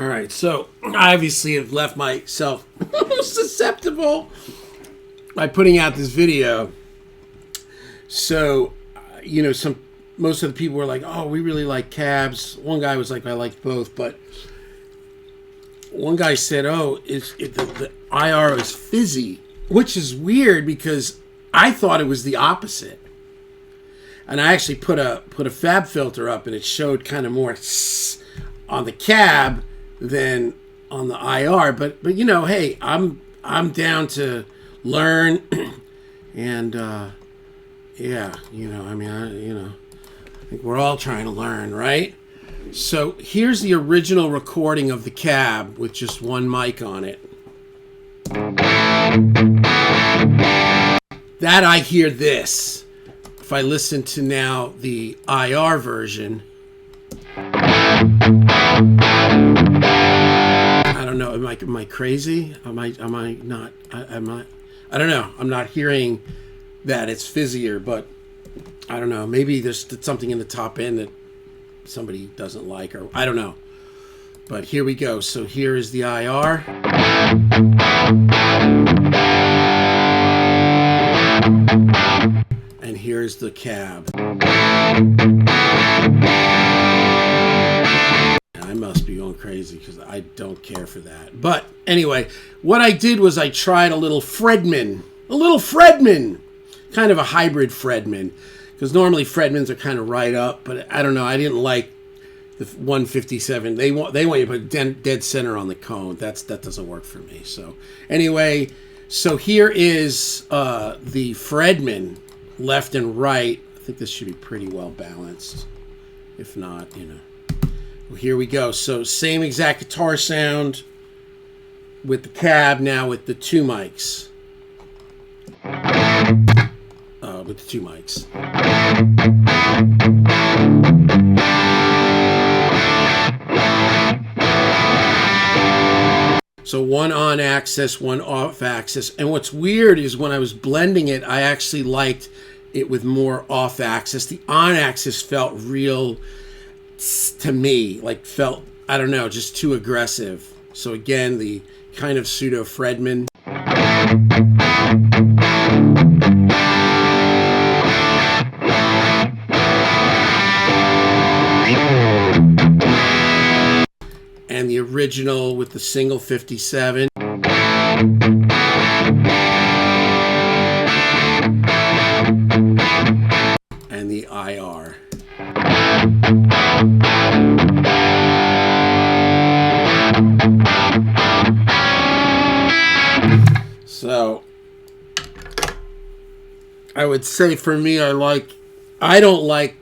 All right, so I obviously have left myself susceptible by putting out this video. So, most of the people were like, "Oh, we really like cabs." One guy was like, "I like both," but one guy said, "Oh, the IR is fizzy," which is weird because I thought it was the opposite. And I actually put a fab filter up, and it showed kind of more on the cab than on the IR. But hey, I'm down to learn, and I think we're all trying to learn, right? So here's the original recording of the cab with just one mic on it. That I hear this. If I listen to now the IR version, I don't know. Am I crazy? Am I not? I don't know. I'm not hearing that it's fizzier, but I don't know. Maybe there's something in the top end that somebody doesn't like, or I don't know. But here we go. So here is the IR. And here's the cab. I must be going crazy because I don't care for that. But anyway, what I did was I tried a little Fredman. Kind of a hybrid Fredman. Because normally Fredmans are kind of right up, but I don't know. I didn't like the 157. They want you to put dead center on the cone. That doesn't work for me. So anyway, so here is the Fredman, left and right. I think this should be pretty well balanced. If not, Well, here we go. So same exact guitar sound with the cab, now with the two mics. With the two mics. So one on axis, one off axis. And what's weird is when I was blending it, I actually liked it with more off axis. The on axis felt real, to me, felt, I don't know, just too aggressive. So again, the kind of pseudo Fredman. And the original with the single 57. And the IR. So I would say for me, I don't like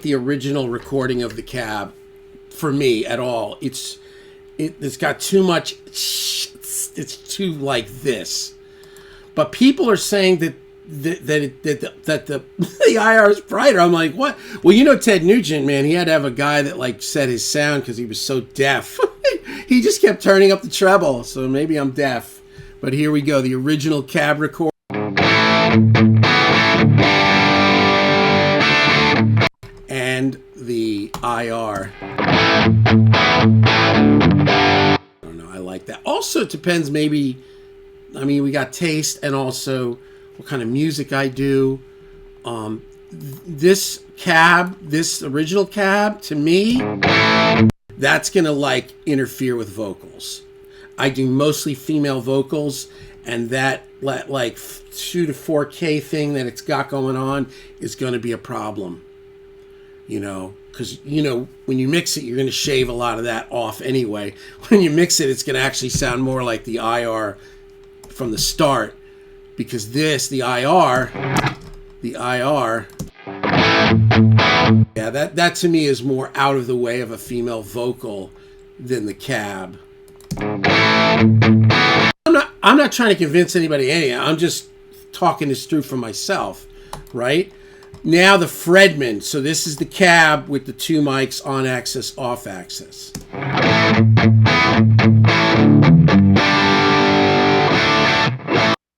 the original recording of the cab. For me at all, it's got too much. It's too like this, but people are saying that the IR is brighter. I'm like, what? Well, Ted Nugent, man, he had to have a guy that set his sound because he was so deaf. He just kept turning up the treble. So maybe I'm deaf. But here we go, the original cab record. And the IR. I don't know. I like that. Also, it depends. Maybe, we got taste, and also what kind of music I do. This original cab, to me, that's gonna interfere with vocals. I do mostly female vocals, and that 2 to 4K thing that it's got going on is gonna be a problem. Because, when you mix it, you're going to shave a lot of that off anyway. When you mix it, it's going to actually sound more like the IR from the start. Because the IR, yeah, that to me is more out of the way of a female vocal than the cab. I'm not trying to convince anybody anything. I'm just talking this through for myself, right? Now the Fredman. So this is the cab with the two mics, on axis, off axis.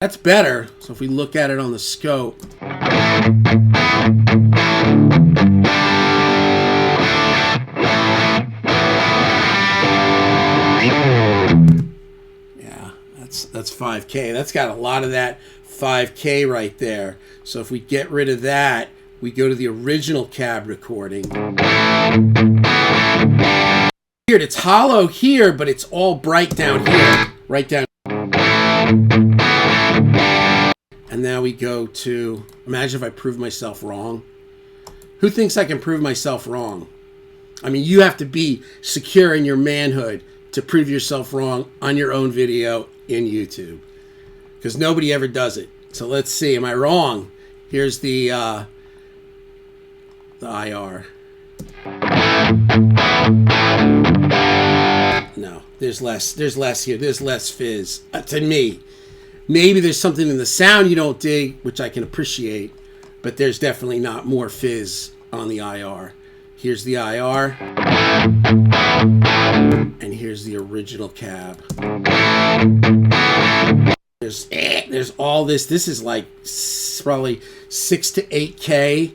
That's better. So if we look at it on the scope. it's 5K. That's got a lot of that 5K right there. So if we get rid of that, we go to the original cab recording. Weird, it's hollow here, but it's all bright down here. Right down. And now we go to, imagine if I prove myself wrong. Who thinks I can prove myself wrong? I mean, you have to be secure in your manhood to prove yourself wrong on your own video in YouTube. Because nobody ever does it. So let's see, am I wrong? Here's the IR. No, there's less here. There's less fizz. To me. Maybe there's something in the sound you don't dig, which I can appreciate, but there's definitely not more fizz on the IR. Here's the IR, and here's the original cab. There's all this. This is like probably 6 to 8K.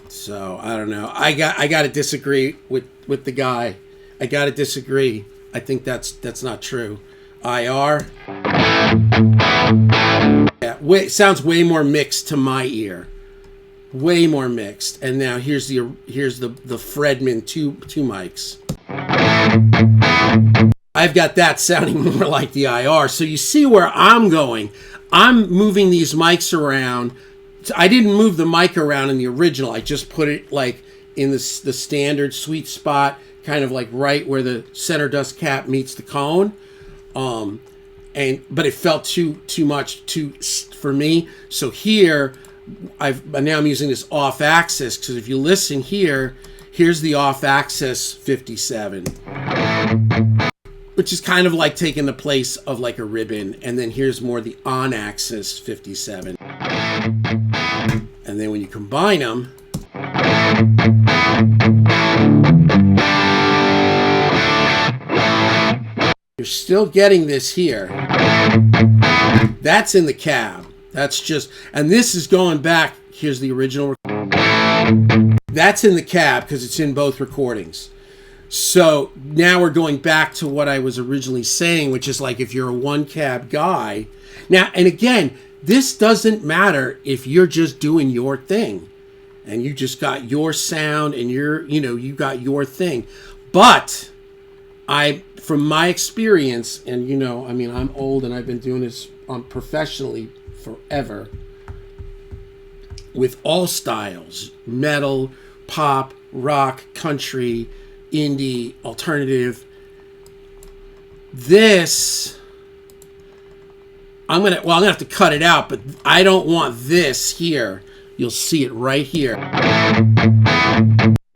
So I don't know. I got to disagree with the guy. I got to disagree. I think that's not true. IR. Yeah, sounds way more mixed to my ear. Way more mixed. And now here's the Fredman two mics. I've got that sounding more like the IR. So you see where I'm going. I'm moving these mics around. I didn't move the mic around in the original. I just put it like in the standard sweet spot, kind of like right where the center dust cap meets the cone. But it felt too much for me. So here, now I'm using this off axis, because if you listen here, here's the off axis 57, which is kind of like taking the place of like a ribbon. And then here's more the on axis 57. And then when you combine them, you're still getting this here. That's in the cab. That's just, and this is going back. Here's the original. That's in the cab because it's in both recordings. So now we're going back to what I was originally saying, which is like if you're a one cab guy. Now, and again, this doesn't matter if you're just doing your thing and you just got your sound and you got your thing. But from my experience, and I mean, I'm old and I've been doing this professionally forever with all styles: metal, pop, rock, country, indie, alternative. This, I'm gonna have to cut it out, but I don't want this here. You'll see it right here. I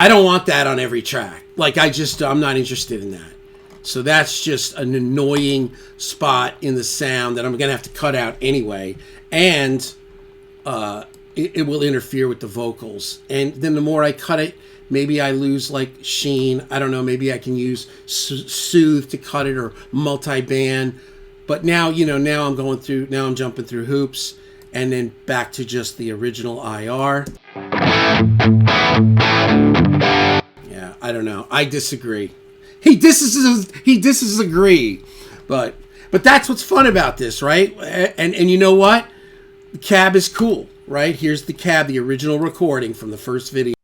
don't want that on every track. Like I'm not interested in that. So that's just an annoying spot in the sound that I'm going to have to cut out anyway. And it will interfere with the vocals. And then the more I cut it, maybe I lose like sheen. I don't know. Maybe I can use soothe to cut it, or multi-band. But now, now I'm jumping through hoops and then back to just the original IR. Yeah, I don't know. I disagree. He disagree, but that's what's fun about this, right? And you know what? The cab is cool, right? Here's the cab, the original recording from the first video.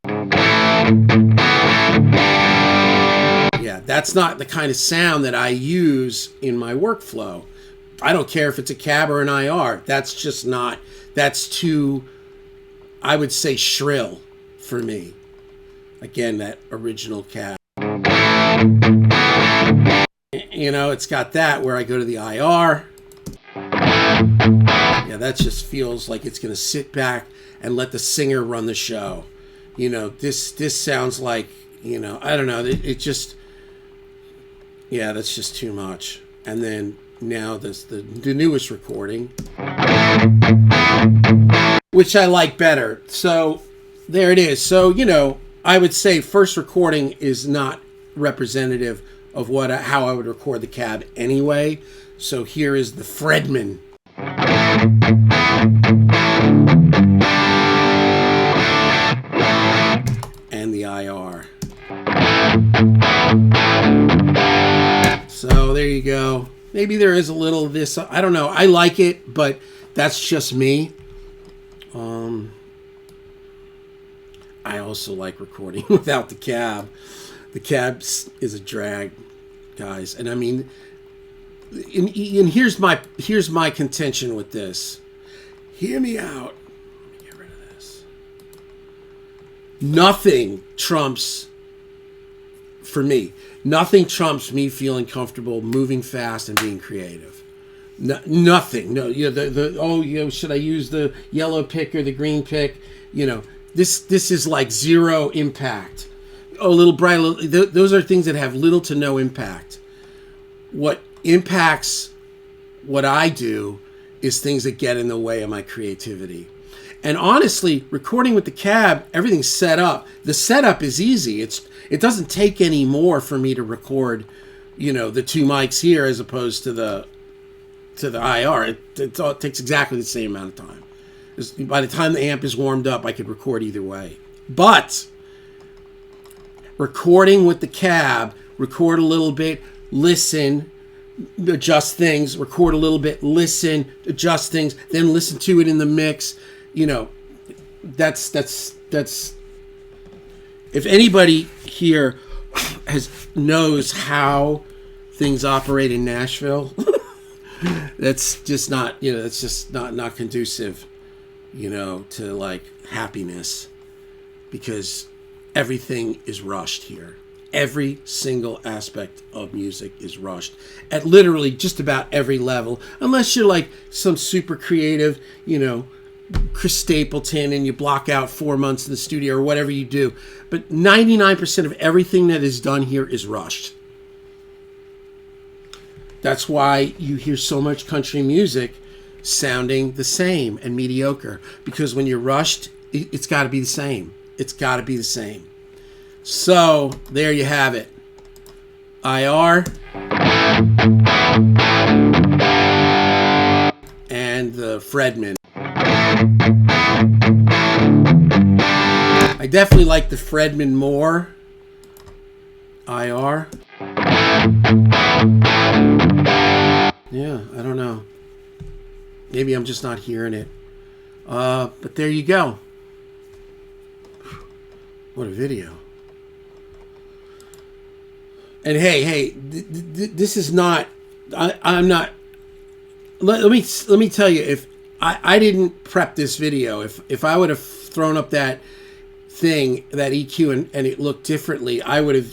Yeah, that's not the kind of sound that I use in my workflow. I don't care if it's a cab or an IR. That's just not. That's too, I would say, shrill for me. Again, that original cab. It's got that where I go to the IR. Yeah, that just feels like it's going to sit back and let the singer run the show. This sounds like, I don't know. It just, yeah, that's just too much. And then now the newest recording, which I like better. So there it is. So, I would say first recording is not representative of how I would record the cab anyway. So here is the Fredman. And the IR. So there there you go. Maybe there is a little of this. I don't know. I like it, but that's just me. I also like recording without the cab. The cab is a drag, guys. And I mean, and here's my contention with this. Hear me out. Let me get rid of this. Nothing trumps, for me, nothing trumps me feeling comfortable, moving fast, and being creative. No, nothing. No, should I use the yellow pick or the green pick? This is like zero impact. Oh, little bright. Those are things that have little to no impact. What impacts what I do is things that get in the way of my creativity. And honestly, recording with the cab, everything's set up. The setup is easy. It doesn't take any more for me to record, the two mics here as opposed to the IR. It takes exactly the same amount of time. By the time the amp is warmed up, I could record either way. But recording with the cab, record a little bit, listen, adjust things, record a little bit, listen, adjust things, then listen to it in the mix. That's if anybody here knows how things operate in Nashville, that's just not, that's just not conducive, to like happiness, because everything is rushed here. Every single aspect of music is rushed at literally just about every level, unless you're like some super creative, Chris Stapleton, and you block out 4 months in the studio or whatever you do. But 99% of everything that is done here is rushed. That's why you hear so much country music sounding the same and mediocre, because when you're rushed, it's got to be the same. It's got to be the same. So there you have it. IR and the Fredman. I definitely like the Fredman more. IR. Yeah, I don't know. Maybe I'm just not hearing it. But there you go. What a video. And hey, this is not. I'm not. Let me tell you, if I didn't prep this video, if I would have thrown up that thing, that EQ, and it looked differently, I would have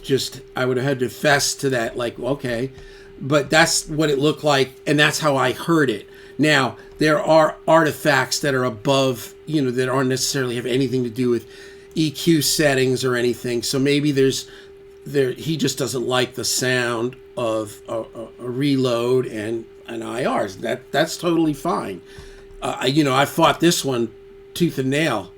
had to fess to that, like, okay, but that's what it looked like, and that's how I heard it. Now, there are artifacts that are above, that aren't necessarily have anything to do with EQ settings or anything. So maybe he just doesn't like the sound of a reload and an IRs. That's totally fine. I fought this one tooth and nail,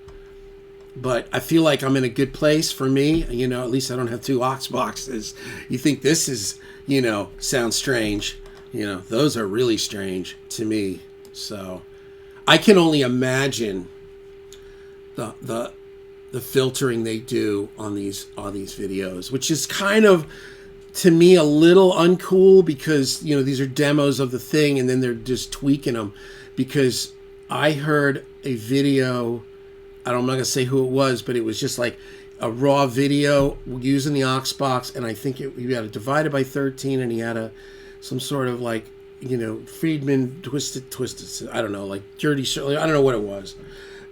but I feel like I'm in a good place for me. At least I don't have two aux boxes. You think this is, sounds strange. Those are really strange to me. So I can only imagine the filtering they do on these videos, which is kind of, to me, a little uncool, because these are demos of the thing and then they're just tweaking them. Because I heard a video, I'm not gonna say who it was, but it was just like a raw video using the aux box, and I think you had it divided by 13, and he had some sort of like Fredman twisted, I don't know, like dirty Shirley, I don't know what it was.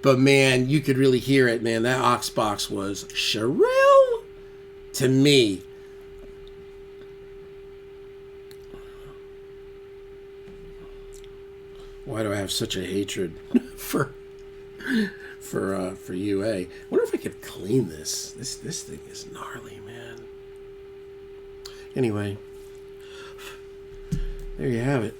But man, you could really hear it, man. That aux box was shrill to me. Why do I have such a hatred for UA? I wonder if I could clean this. This thing is gnarly, man. Anyway, there you have it.